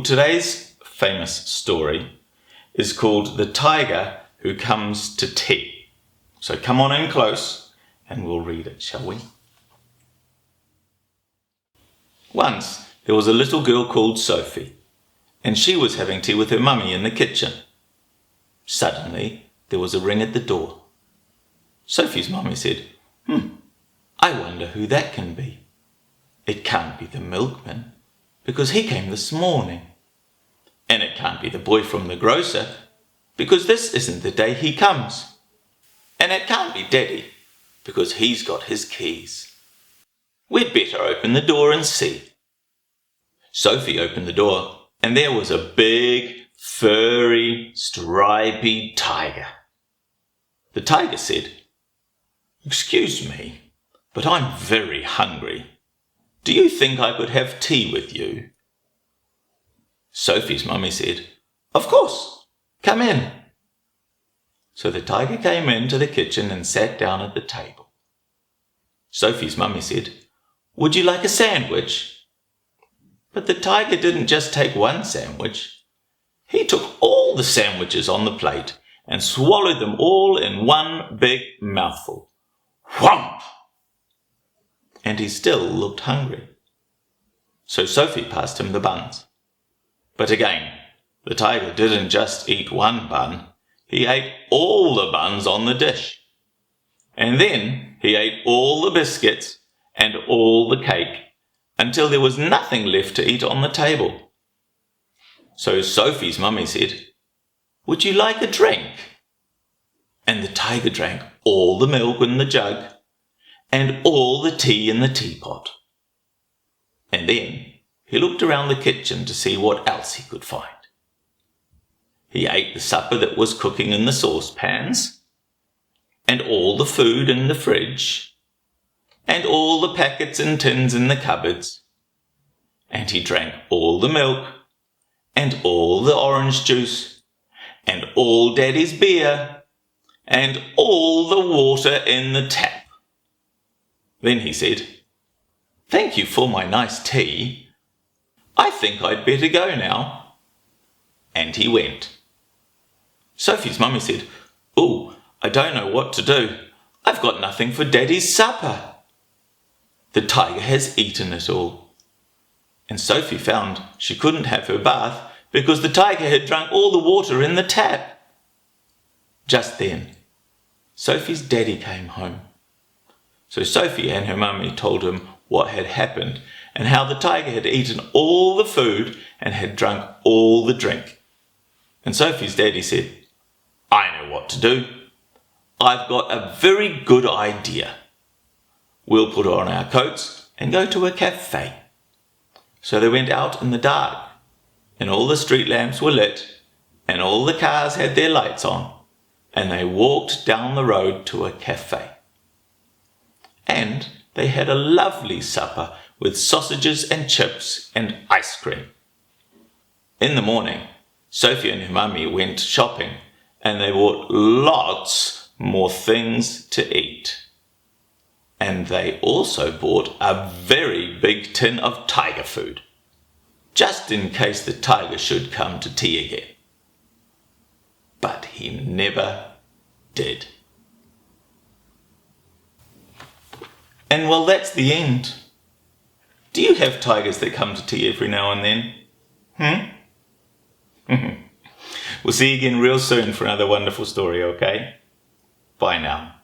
today's famous story is called The Tiger Who Comes to Tea. So come on in close and we'll read it, shall we? Once there was a little girl called Sophie, and she was having tea with her mummy in the kitchen. Suddenly there was a ring at the door. Sophie's mummy said, I wonder who that can be. It can't be the milkman, because he came this morning. And it can't be the boy from the grocer, because this isn't the day he comes. And it can't be Daddy, because he's got his keys. We'd better open the door and see. Sophie opened the door, and there was a big, furry, stripy tiger. The tiger said, Excuse me, but I'm very hungry. Do you think I could have tea with you? Sophie's mummy said, Of course, come in. So the tiger came into the kitchen and sat down at the table. Sophie's mummy said, Would you like a sandwich? But the tiger didn't just take one sandwich. He took all the sandwiches on the plate and swallowed them all in one big mouthful. Whomp! And he still looked hungry. So Sophie passed him the buns. But again, the tiger didn't just eat one bun. He ate all the buns on the dish. And then he ate all the biscuits and all the cake until there was nothing left to eat on the table. So Sophie's mummy said, Would you like a drink? And the tiger drank all the milk in the jug and all the tea in the teapot. And then he looked around the kitchen to see what else he could find. He ate the supper that was cooking in the saucepans, and all the food in the fridge, and all the packets and tins in the cupboards. And he drank all the milk, and all the orange juice, and all Daddy's beer, and all the water in the tap. Then he said, Thank you for my nice tea. I think I'd better go now. And he went. Sophie's mummy said, Oh, I don't know what to do. I've got nothing for Daddy's supper. The tiger has eaten it all. And Sophie found she couldn't have her bath because the tiger had drunk all the water in the tap. Just then, Sophie's daddy came home. So Sophie and her mummy told him what had happened and how the tiger had eaten all the food and had drunk all the drink. And Sophie's daddy said, I know what to do. I've got a very good idea. We'll put on our coats and go to a cafe. So they went out in the dark, and all the street lamps were lit, and all the cars had their lights on, and they walked down the road to a cafe. And they had a lovely supper with sausages and chips and ice cream. In the morning, Sophie and her mummy went shopping, and they bought lots more things to eat. And they also bought a very big tin of tiger food, just in case the tiger should come to tea again. But he never did. And well, that's the end. Do you have tigers that come to tea every now and then? We'll see you again real soon for another wonderful story, okay? Bye now.